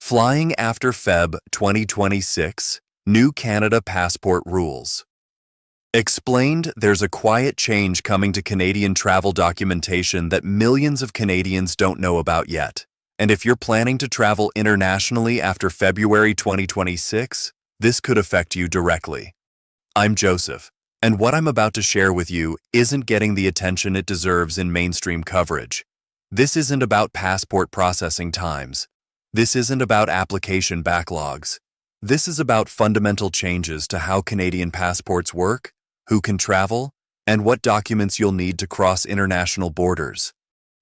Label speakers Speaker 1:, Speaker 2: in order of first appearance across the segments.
Speaker 1: Flying after Feb 2026, New Canada Passport Rules. Explained, there's a quiet change coming to Canadian travel documentation that millions of Canadians don't know about yet. And if you're planning to travel internationally after February 2026, this could affect you directly. I'm Joseph, and what I'm about to share with you isn't getting the attention it deserves in mainstream coverage. This isn't about passport processing times. This isn't about application backlogs. This is about fundamental changes to how Canadian passports work, who can travel, and what documents you'll need to cross international borders.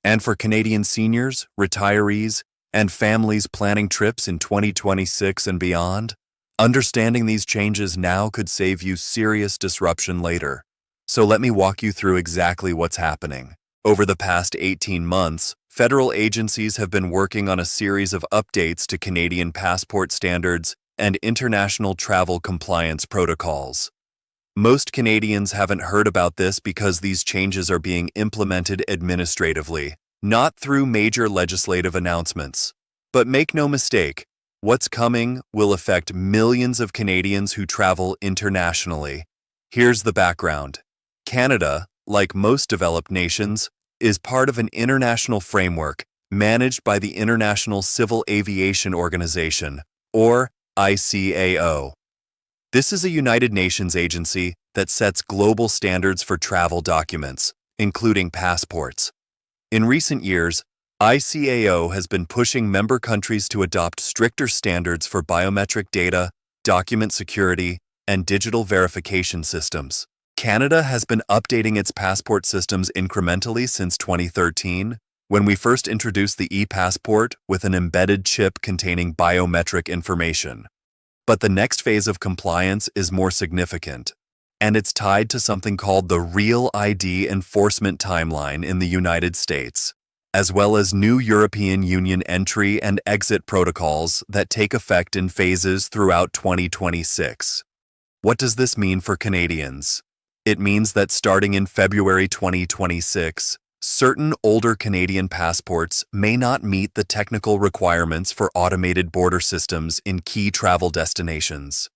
Speaker 1: And for Canadian seniors, retirees, and families planning trips in 2026 and beyond, understanding these changes now could save you serious disruption later. So let me walk you through exactly what's happening. Over the past 18 months, federal agencies have been working on a series of updates to Canadian passport standards and international travel compliance protocols. Most Canadians haven't heard about this because these changes are being implemented administratively, not through major legislative announcements. But make no mistake, what's coming will affect millions of Canadians who travel internationally. Here's the background. Canada, like most developed nations, is part of an international framework managed by the International Civil Aviation Organization, or ICAO. This is a United Nations agency that sets global standards for travel documents, including passports. In recent years, ICAO has been pushing member countries to adopt stricter standards for biometric data, document security, and digital verification systems. Canada has been updating its passport systems incrementally since 2013, when we first introduced the e-passport with an embedded chip containing biometric information. But the next phase of compliance is more significant, and it's tied to something called the Real ID Enforcement Timeline in the United States, as well as new European Union entry and exit protocols that take effect in phases throughout 2026. What does this mean for Canadians? It means that starting in February 2026, certain older Canadian passports may not meet the technical requirements for automated border systems in key travel destinations.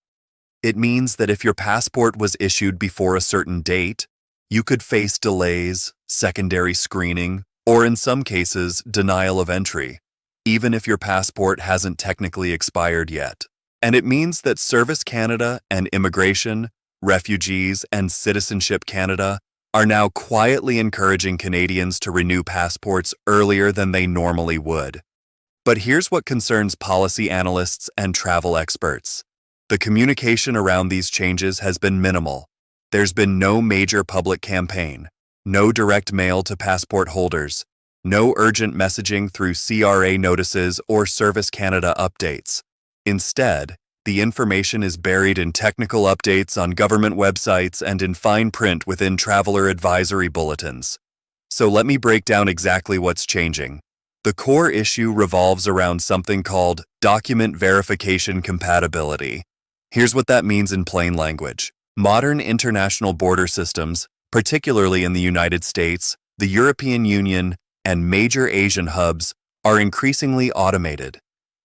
Speaker 1: It means that if your passport was issued before a certain date, you could face delays, secondary screening, or in some cases, denial of entry, even if your passport hasn't technically expired yet. And it means that Service Canada and Immigration, Refugees, and Citizenship Canada are now quietly encouraging Canadians to renew passports earlier than they normally would. But here's what concerns policy analysts and travel experts. The communication around these changes has been minimal. There's been no major public campaign, no direct mail to passport holders, no urgent messaging through CRA notices or Service Canada updates. Instead, the information is buried in technical updates on government websites and in fine print within traveler advisory bulletins. So let me break down exactly what's changing. The core issue revolves around something called document verification compatibility. Here's what that means in plain language. Modern international border systems, particularly in the United States, the European Union, and major Asian hubs, are increasingly automated.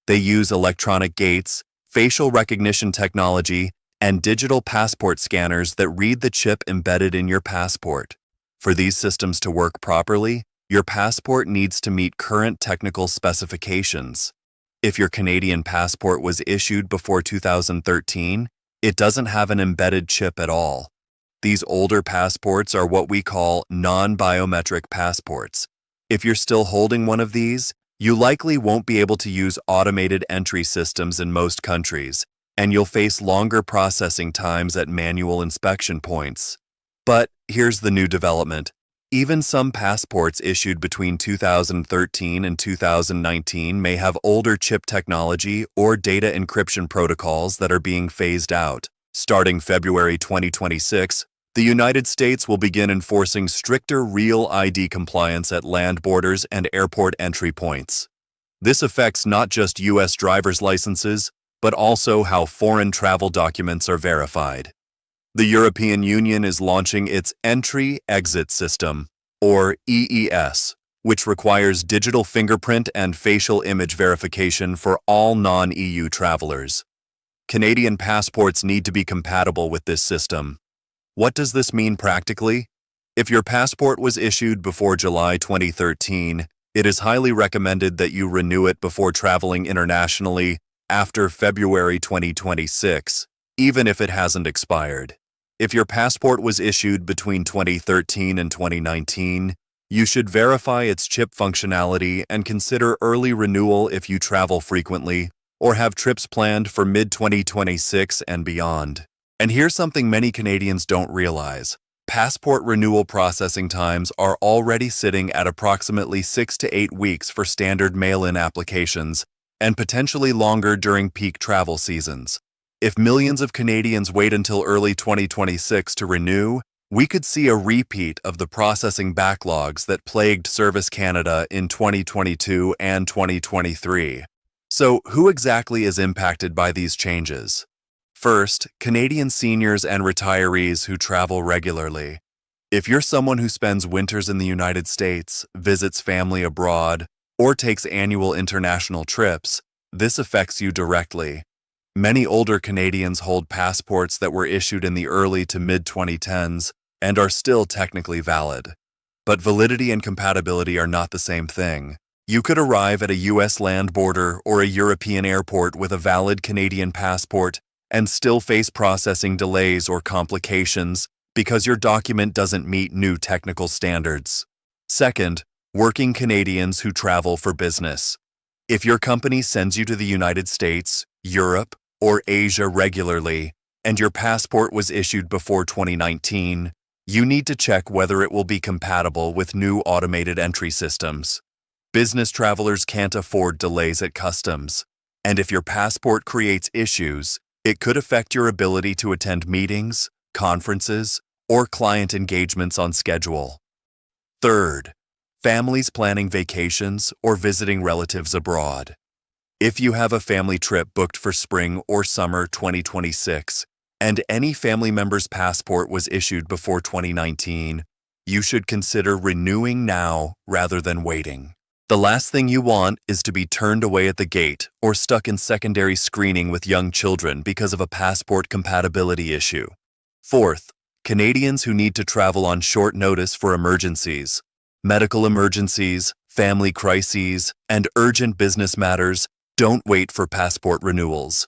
Speaker 1: They use electronic gates, facial recognition technology, and digital passport scanners that read the chip embedded in your passport. For these systems to work properly, your passport needs to meet current technical specifications. If your Canadian passport was issued before 2013, it doesn't have an embedded chip at all. These older passports are what we call non-biometric passports. If you're still holding one of these, you likely won't be able to use automated entry systems in most countries, and you'll face longer processing times at manual inspection points. But here's the new development. Even some passports issued between 2013 and 2019 may have older chip technology or data encryption protocols that are being phased out. Starting February 2026, the United States will begin enforcing stricter Real ID compliance at land borders and airport entry points. This affects not just U.S. driver's licenses, but also how foreign travel documents are verified. The European Union is launching its Entry-Exit System, or EES, which requires digital fingerprint and facial image verification for all non-EU travelers. Canadian passports need to be compatible with this system. What does this mean practically? If your passport was issued before July 2013, it is highly recommended that you renew it before traveling internationally after February 2026, even if it hasn't expired. If your passport was issued between 2013 and 2019, you should verify its chip functionality and consider early renewal if you travel frequently or have trips planned for mid-2026 and beyond. And here's something many Canadians don't realize. Passport renewal processing times are already sitting at approximately 6 to 8 weeks for standard mail-in applications and potentially longer during peak travel seasons. If millions of Canadians wait until early 2026 to renew, we could see a repeat of the processing backlogs that plagued Service Canada in 2022 and 2023. So, who exactly is impacted by these changes? First, Canadian seniors and retirees who travel regularly. If you're someone who spends winters in the United States, visits family abroad, or takes annual international trips, this affects you directly. Many older Canadians hold passports that were issued in the early to mid-2010s and are still technically valid. But validity and compatibility are not the same thing. You could arrive at a U.S. land border or a European airport with a valid Canadian passport and still face processing delays or complications because your document doesn't meet new technical standards. Second, working Canadians who travel for business. If your company sends you to the United States, Europe, or Asia regularly, and your passport was issued before 2019, you need to check whether it will be compatible with new automated entry systems. Business travelers can't afford delays at customs, and if your passport creates issues, it could affect your ability to attend meetings, conferences, or client engagements on schedule. Third, families planning vacations or visiting relatives abroad. If you have a family trip booked for spring or summer 2026, and any family member's passport was issued before 2019, you should consider renewing now rather than waiting. The last thing you want is to be turned away at the gate or stuck in secondary screening with young children because of a passport compatibility issue. Fourth, Canadians who need to travel on short notice for emergencies. Medical emergencies, family crises, and urgent business matters don't wait for passport renewals.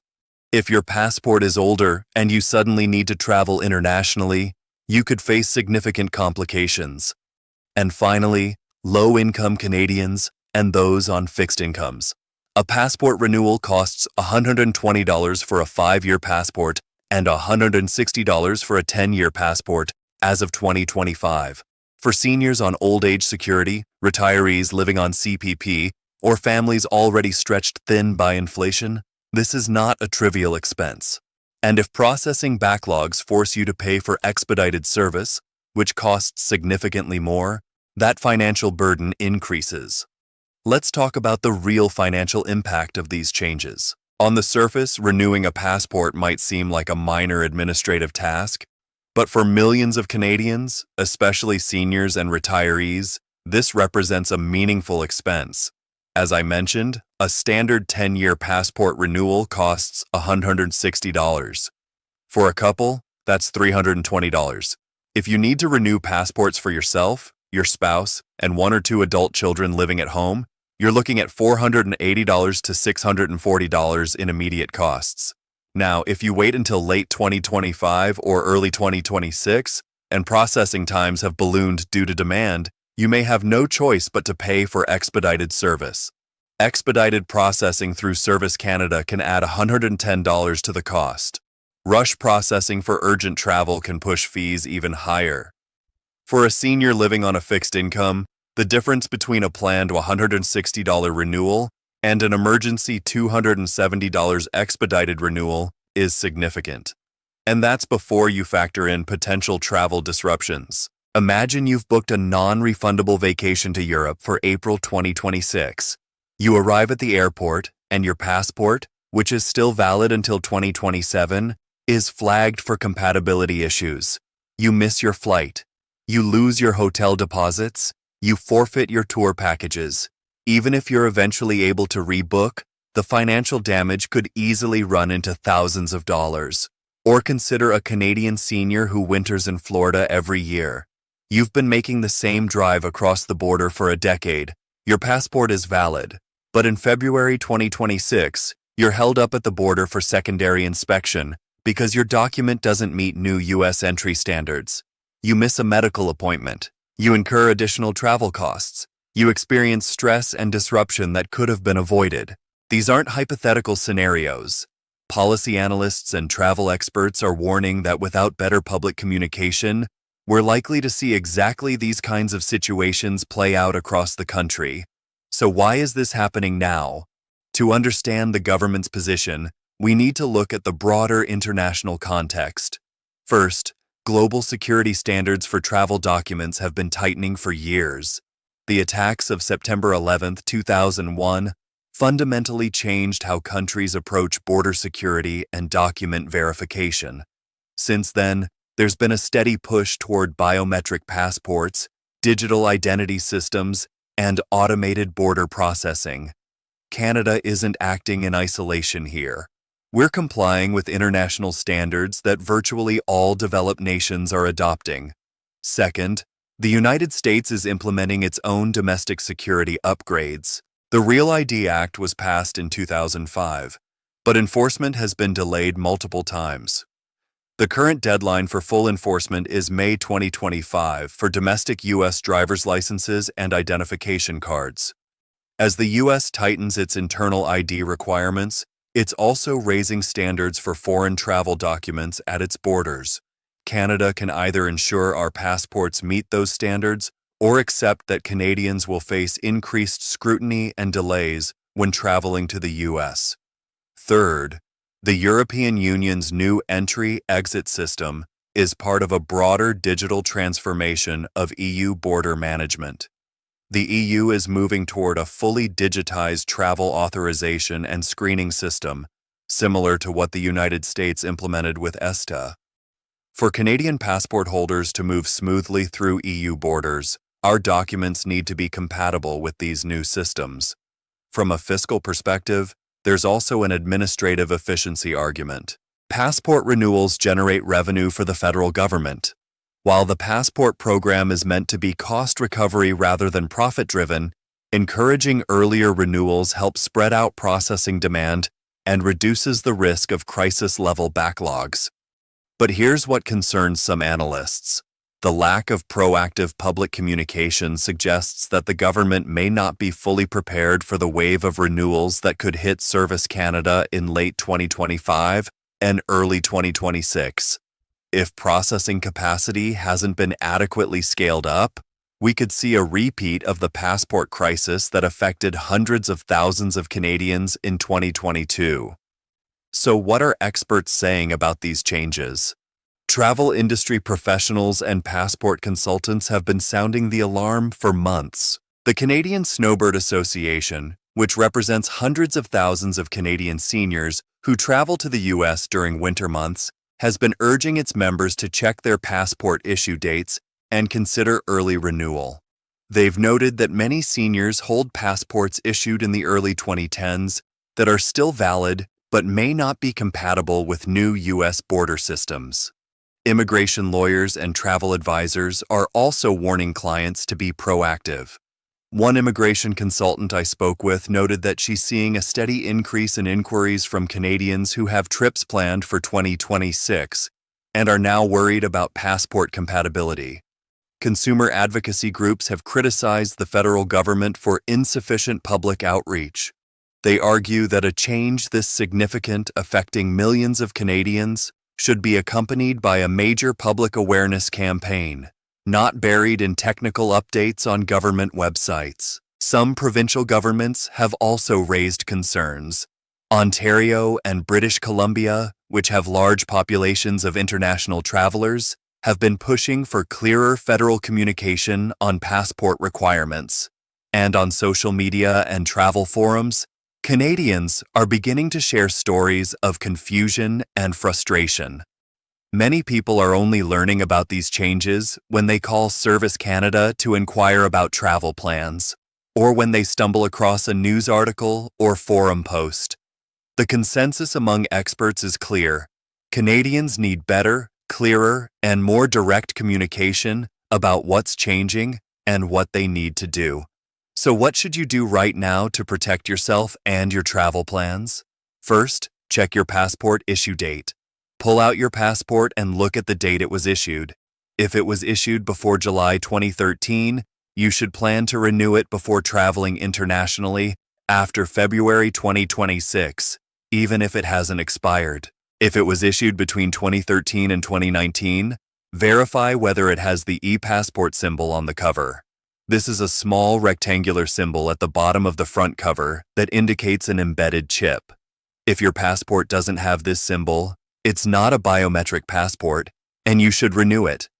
Speaker 1: If your passport is older and you suddenly need to travel internationally, you could face significant complications. And finally, low-income Canadians and those on fixed incomes. A passport renewal costs $120 for a 5-year passport and $160 for a 10-year passport as of 2025. For seniors on old age security, retirees living on CPP, or families already stretched thin by inflation, this is not a trivial expense. And if processing backlogs force you to pay for expedited service, which costs significantly more, that financial burden increases. Let's talk about the real financial impact of these changes. On the surface, renewing a passport might seem like a minor administrative task, but for millions of Canadians, especially seniors and retirees, this represents a meaningful expense. As I mentioned, a standard 10-year passport renewal costs $160. For a couple, that's $320. If you need to renew passports for yourself, your spouse, and 1 or 2 adult children living at home, you're looking at $480 to $640 in immediate costs. Now, if you wait until late 2025 or early 2026, and processing times have ballooned due to demand, you may have no choice but to pay for expedited service. Expedited processing through Service Canada can add $110 to the cost. Rush processing for urgent travel can push fees even higher. For a senior living on a fixed income, the difference between a planned $160 renewal and an emergency $270 expedited renewal is significant. And that's before you factor in potential travel disruptions. Imagine you've booked a non-refundable vacation to Europe for April 2026. You arrive at the airport, and your passport, which is still valid until 2027, is flagged for compatibility issues. You miss your flight. You lose your hotel deposits. you forfeit your tour packages. Even if you're eventually able to rebook, the financial damage could easily run into thousands of dollars. Or consider a Canadian senior who winters in Florida every year. You've been making the same drive across the border for a decade. Your passport is valid. But in February 2026, you're held up at the border for secondary inspection because your document doesn't meet new U.S. entry standards. You miss a medical appointment. You incur additional travel costs. You experience stress and disruption that could have been avoided. These aren't hypothetical scenarios. Policy analysts and travel experts are warning that without better public communication, we're likely to see exactly these kinds of situations play out across the country. So why is this happening now? To understand the government's position, we need to look at the broader international context. First, global security standards for travel documents have been tightening for years. The attacks of September 11, 2001, fundamentally changed how countries approach border security and document verification. Since then, there's been a steady push toward biometric passports, digital identity systems, and automated border processing. Canada isn't acting in isolation here. We're complying with international standards that virtually all developed nations are adopting. Second, the United States is implementing its own domestic security upgrades. The Real ID Act was passed in 2005, but enforcement has been delayed multiple times. The current deadline for full enforcement is May 2025 for domestic U.S. driver's licenses and identification cards. As the U.S. tightens its internal ID requirements, it's also raising standards for foreign travel documents at its borders. Canada can either ensure our passports meet those standards or accept that Canadians will face increased scrutiny and delays when traveling to the U.S. Third, the European Union's new entry-exit system is part of a broader digital transformation of EU border management. The EU is moving toward a fully digitized travel authorization and screening system, similar to what the United States implemented with ESTA. For Canadian passport holders to move smoothly through EU borders, our documents need to be compatible with these new systems. From a fiscal perspective, there's also an administrative efficiency argument. Passport renewals generate revenue for the federal government. While the passport program is meant to be cost recovery rather than profit-driven, encouraging earlier renewals helps spread out processing demand and reduces the risk of crisis-level backlogs. But here's what concerns some analysts. The lack of proactive public communication suggests that the government may not be fully prepared for the wave of renewals that could hit Service Canada in late 2025 and early 2026. If processing capacity hasn't been adequately scaled up, we could see a repeat of the passport crisis that affected hundreds of thousands of Canadians in 2022. So what are experts saying about these changes? Travel industry professionals and passport consultants have been sounding the alarm for months. The Canadian Snowbird Association, which represents hundreds of thousands of Canadian seniors who travel to the U.S. during winter months, has been urging its members to check their passport issue dates and consider early renewal. They've noted that many seniors hold passports issued in the early 2010s that are still valid but may not be compatible with new U.S. border systems. Immigration lawyers and travel advisors are also warning clients to be proactive. One immigration consultant I spoke with noted that she's seeing a steady increase in inquiries from Canadians who have trips planned for 2026 and are now worried about passport compatibility. Consumer advocacy groups have criticized the federal government for insufficient public outreach. They argue that a change this significant affecting millions of Canadians should be accompanied by a major public awareness campaign, not buried in technical updates on government websites. Some provincial governments have also raised concerns. Ontario and British Columbia, which have large populations of international travelers, have been pushing for clearer federal communication on passport requirements. And on social media and travel forums, Canadians are beginning to share stories of confusion and frustration. Many people are only learning about these changes when they call Service Canada to inquire about travel plans, or when they stumble across a news article or forum post. The consensus among experts is clear. Canadians need better, clearer, and more direct communication about what's changing and what they need to do. So what should you do right now to protect yourself and your travel plans? First, check your passport issue date. Pull out your passport and look at the date it was issued. If it was issued before July 2013, you should plan to renew it before traveling internationally after February 2026, even if it hasn't expired. If it was issued between 2013 and 2019, verify whether it has the e-passport symbol on the cover. This is a small rectangular symbol at the bottom of the front cover that indicates an embedded chip. If your passport doesn't have this symbol, it's not a biometric passport, and you should renew it.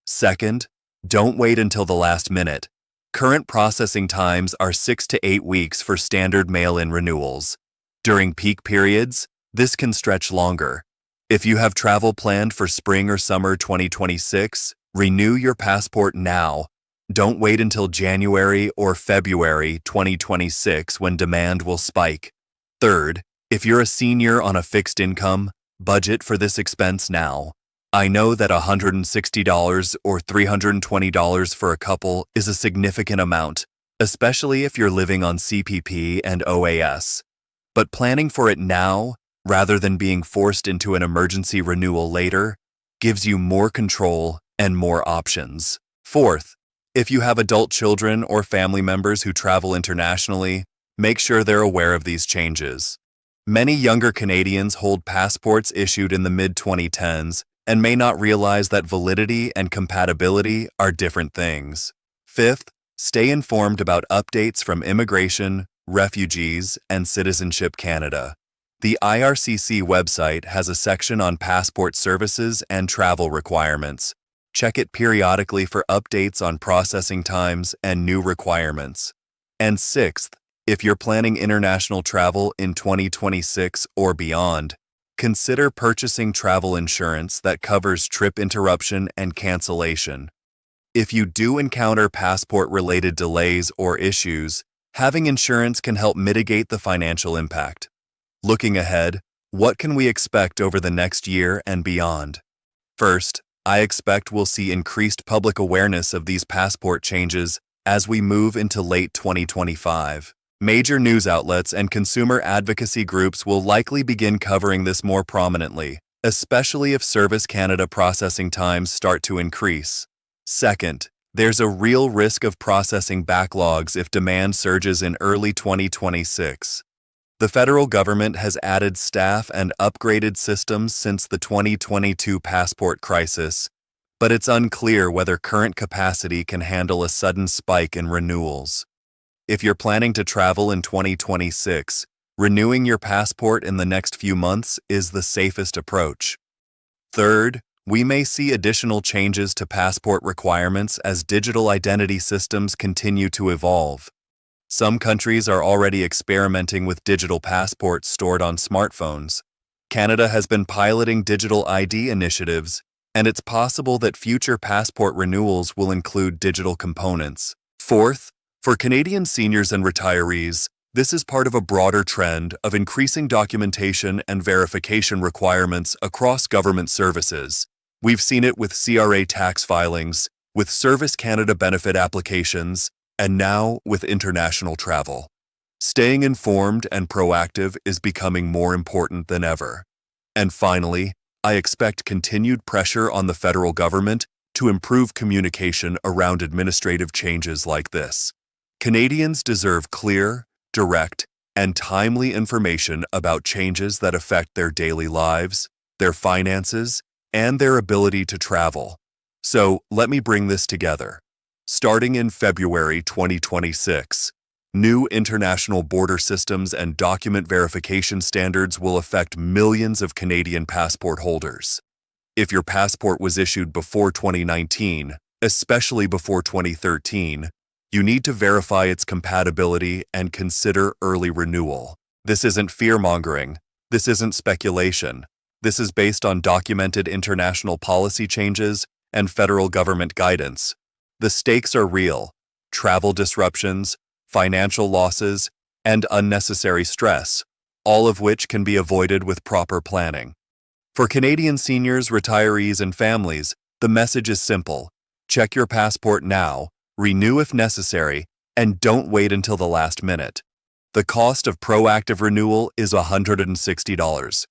Speaker 1: Second, don't wait until the last minute. Current processing times are 6 to 8 weeks for standard mail-in renewals. During peak periods, this can stretch longer. If you have travel planned for spring or summer 2026, renew your passport now. Don't wait until January or February 2026 when demand will spike. Third, if you're a senior on a fixed income, budget for this expense now. I know that $160 or $320 for a couple is a significant amount, especially if you're living on CPP and OAS. But planning for it now, rather than being forced into an emergency renewal later, gives you more control and more options. Fourth, if you have adult children or family members who travel internationally, make sure they're aware of these changes. Many younger Canadians hold passports issued in the mid-2010s and may not realize that validity and compatibility are different things. Fifth, stay informed about updates from Immigration, Refugees, and Citizenship Canada. The IRCC website has a section on passport services and travel requirements. Check it periodically for updates on processing times and new requirements. And sixth, if you're planning international travel in 2026 or beyond, consider purchasing travel insurance that covers trip interruption and cancellation. If you do encounter passport-related delays or issues, having insurance can help mitigate the financial impact. Looking ahead, what can we expect over the next year and beyond? First, I expect we'll see increased public awareness of these passport changes as we move into late 2025. Major news outlets and consumer advocacy groups will likely begin covering this more prominently, especially if Service Canada processing times start to increase. Second, there's a real risk of processing backlogs if demand surges in early 2026. The federal government has added staff and upgraded systems since the 2022 passport crisis, but it's unclear whether current capacity can handle a sudden spike in renewals. If you're planning to travel in 2026, renewing your passport in the next few months is the safest approach. Third, we may see additional changes to passport requirements as digital identity systems continue to evolve. Some countries are already experimenting with digital passports stored on smartphones. Canada has been piloting digital ID initiatives, and it's possible that future passport renewals will include digital components. Fourth, for Canadian seniors and retirees, this is part of a broader trend of increasing documentation and verification requirements across government services. We've seen it with CRA tax filings, with Service Canada benefit applications, and now with international travel. Staying informed and proactive is becoming more important than ever. And finally, I expect continued pressure on the federal government to improve communication around administrative changes like this. Canadians deserve clear, direct, and timely information about changes that affect their daily lives, their finances, and their ability to travel. So let me bring this together. Starting in February 2026, new international border systems and document verification standards will affect millions of Canadian passport holders. If your passport was issued before 2019, especially before 2013, you need to verify its compatibility and consider early renewal. This isn't fear-mongering. This isn't speculation. This is based on documented international policy changes and federal government guidance. The stakes are real: travel disruptions, financial losses, and unnecessary stress, all of which can be avoided with proper planning. For Canadian seniors, retirees, and families, the message is simple: check your passport now, renew if necessary, and don't wait until the last minute. The cost of proactive renewal is $160.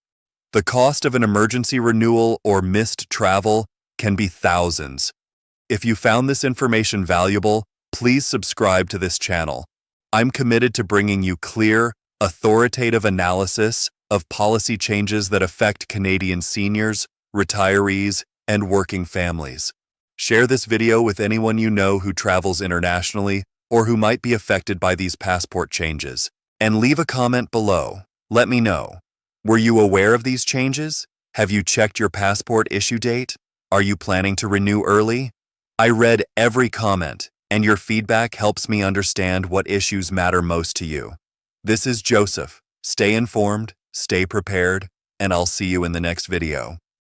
Speaker 1: The cost of an emergency renewal or missed travel can be thousands. If you found this information valuable, please subscribe to this channel. I'm committed to bringing you clear, authoritative analysis of policy changes that affect Canadian seniors, retirees, and working families. Share this video with anyone you know who travels internationally or who might be affected by these passport changes. And leave a comment below. Let me know. Were you aware of these changes? Have you checked your passport issue date? Are you planning to renew early? I read every comment, and your feedback helps me understand what issues matter most to you. This is Joseph. Stay informed, stay prepared, and I'll see you in the next video.